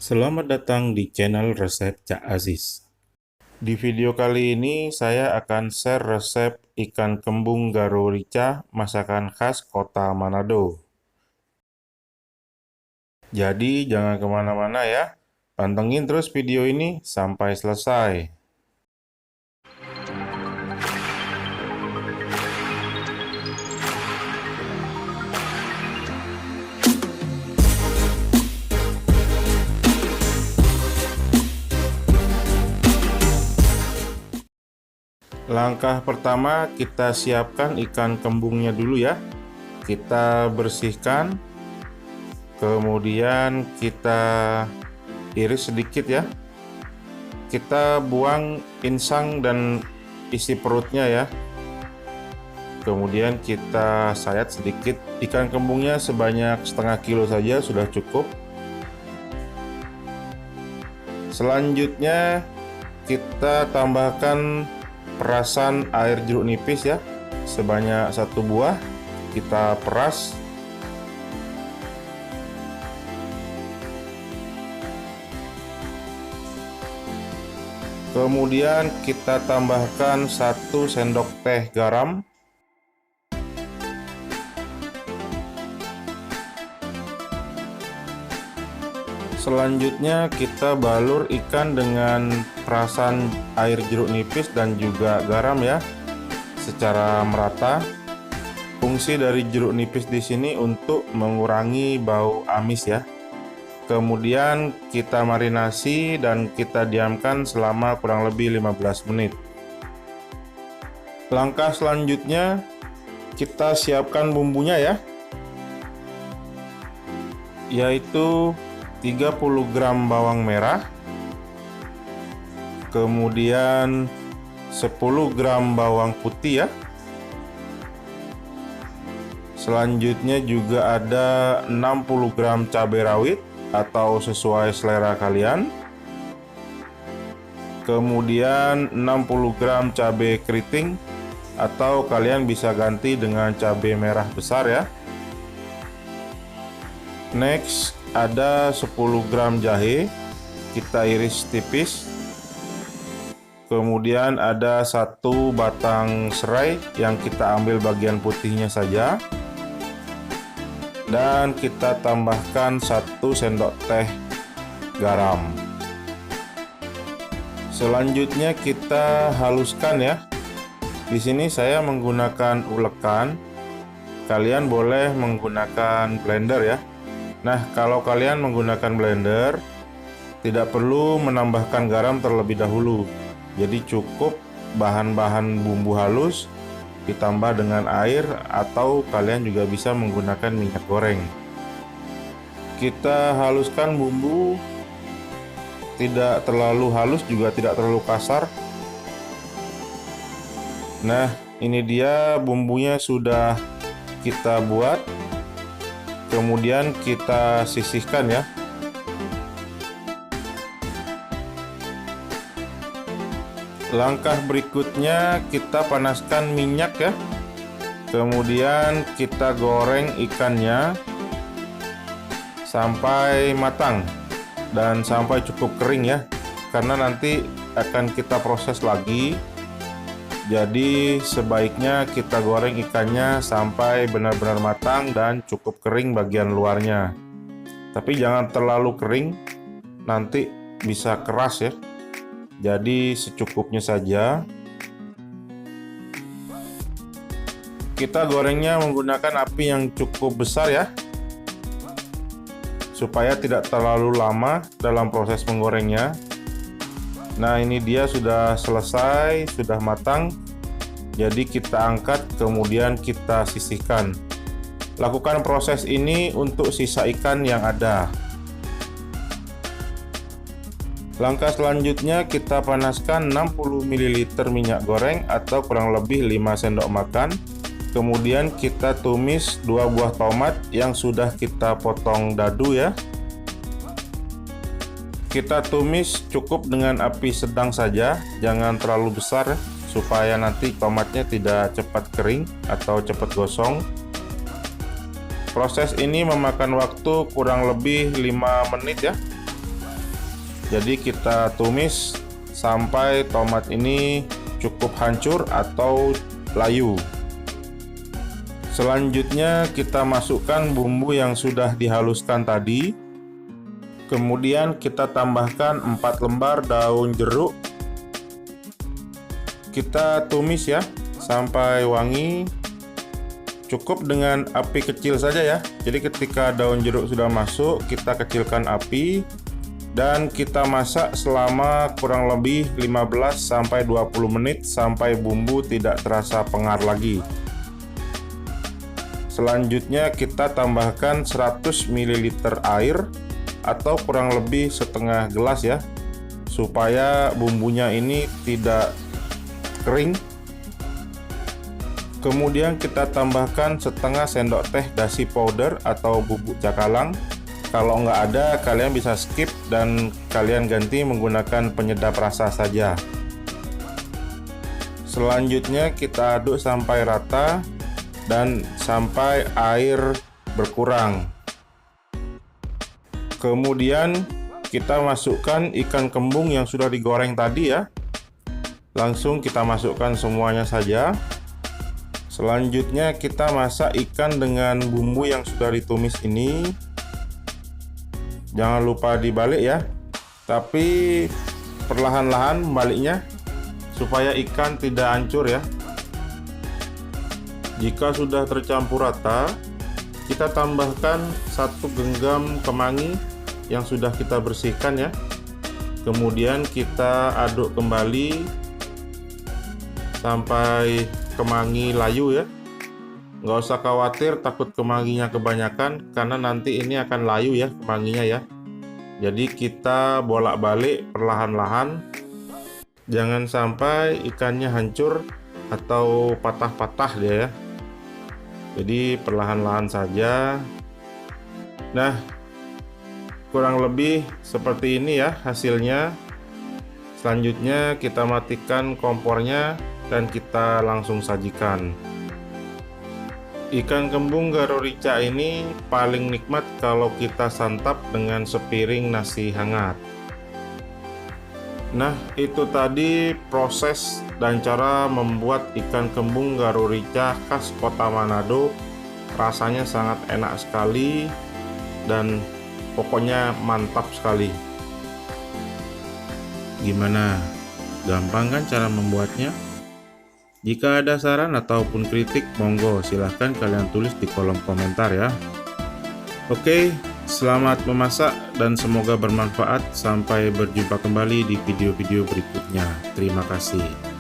Selamat datang di channel resep Cak Aziz. Di video kali ini saya akan share resep ikan kembung garo rica masakan khas kota Manado. Jadi jangan kemana-mana ya, pantengin terus video ini sampai selesai. Langkah pertama, kita siapkan ikan kembungnya dulu ya. Kita bersihkan, kemudian kita iris sedikit ya. Kita buang insang dan isi perutnya ya. Kemudian kita sayat sedikit. Ikan kembungnya sebanyak setengah kilo saja sudah cukup. Selanjutnya kita tambahkan perasan air jeruk nipis ya, sebanyak 1 buah. Kita peras. Kemudian kita tambahkan 1 sendok teh garam. Selanjutnya kita balur ikan dengan perasan air jeruk nipis dan juga garam ya, secara merata. Fungsi dari jeruk nipis di sini untuk mengurangi bau amis ya. Kemudian kita marinasi dan kita diamkan selama kurang lebih 15 menit. Langkah selanjutnya kita siapkan bumbunya ya, yaitu 30 gram bawang merah, kemudian 10 gram bawang putih ya. Selanjutnya juga ada 60 gram cabai rawit atau sesuai selera kalian. Kemudian 60 gram cabai keriting atau kalian bisa ganti dengan cabai merah besar ya. Next, ada 10 gram jahe, kita iris tipis. Kemudian ada 1 batang serai yang kita ambil bagian putihnya saja. Dan kita tambahkan 1 sendok teh garam. Selanjutnya kita haluskan ya. Di sini saya menggunakan ulekan. Kalian boleh menggunakan blender ya. Nah, kalau kalian menggunakan blender, tidak perlu menambahkan garam terlebih dahulu. Jadi cukup bahan-bahan bumbu halus ditambah dengan air, atau kalian juga bisa menggunakan minyak goreng. Kita haluskan bumbu, tidak terlalu halus juga tidak terlalu kasar. Nah, ini dia bumbunya sudah kita buat. Kemudian kita sisihkan ya. Langkah berikutnya kita panaskan minyak ya. Kemudian kita goreng ikannya sampai matang dan sampai cukup kering ya. Karena nanti akan kita proses lagi. Jadi sebaiknya kita goreng ikannya sampai benar-benar matang dan cukup kering bagian luarnya. Tapi jangan terlalu kering, nanti bisa keras ya. Jadi secukupnya saja. Kita gorengnya menggunakan api yang cukup besar ya, supaya tidak terlalu lama dalam proses menggorengnya. Nah, ini dia sudah selesai, sudah matang. Jadi kita angkat, kemudian kita sisihkan. Lakukan proses ini untuk sisa ikan yang ada. Langkah selanjutnya kita panaskan 60 ml minyak goreng atau kurang lebih 5 sendok makan. Kemudian kita tumis 2 buah tomat yang sudah kita potong dadu ya. Kita tumis cukup dengan api sedang saja, jangan terlalu besar supaya nanti tomatnya tidak cepat kering atau cepat gosong. Proses ini memakan waktu kurang lebih 5 menit ya. Jadi kita tumis sampai tomat ini cukup hancur atau layu. Selanjutnya kita masukkan bumbu yang sudah dihaluskan tadi. Kemudian kita tambahkan 4 lembar daun jeruk. Kita tumis ya sampai wangi. Cukup dengan api kecil saja ya. Jadi ketika daun jeruk sudah masuk, kita kecilkan api dan kita masak selama kurang lebih 15-20 menit sampai bumbu tidak terasa pengar lagi. Selanjutnya kita tambahkan 100 ml air atau kurang lebih setengah gelas ya, supaya bumbunya ini tidak kering. Kemudian kita tambahkan setengah sendok teh dashi powder atau bubuk cakalang. Kalau nggak ada, kalian bisa skip dan kalian ganti menggunakan penyedap rasa saja. Selanjutnya kita aduk sampai rata dan sampai air berkurang. Kemudian kita masukkan ikan kembung yang sudah digoreng tadi ya. Langsung kita masukkan semuanya saja. Selanjutnya kita masak ikan dengan bumbu yang sudah ditumis ini. Jangan lupa dibalik ya, tapi perlahan-lahan membaliknya supaya ikan tidak hancur ya. Jika sudah tercampur rata, kita tambahkan 1 genggam kemangi yang sudah kita bersihkan ya. Kemudian kita aduk kembali sampai kemangi layu ya. Nggak usah khawatir takut kemanginya kebanyakan, karena nanti ini akan layu ya kemanginya ya. Jadi kita bolak-balik perlahan-lahan, jangan sampai ikannya hancur atau patah-patah dia ya. Jadi perlahan-lahan saja. Nah, kurang lebih seperti ini ya hasilnya. Selanjutnya kita matikan kompornya dan kita langsung sajikan. Ikan kembung garo rica ini paling nikmat kalau kita santap dengan sepiring nasi hangat. Nah, itu tadi proses dan cara membuat ikan kembung garo rica khas Kota Manado. Rasanya sangat enak sekali dan pokoknya mantap sekali. Gimana? Gampang kan cara membuatnya? Jika ada saran ataupun kritik, monggo silahkan kalian tulis di kolom komentar ya. Oke, selamat memasak dan semoga bermanfaat. Sampai berjumpa kembali di video-video berikutnya. Terima kasih.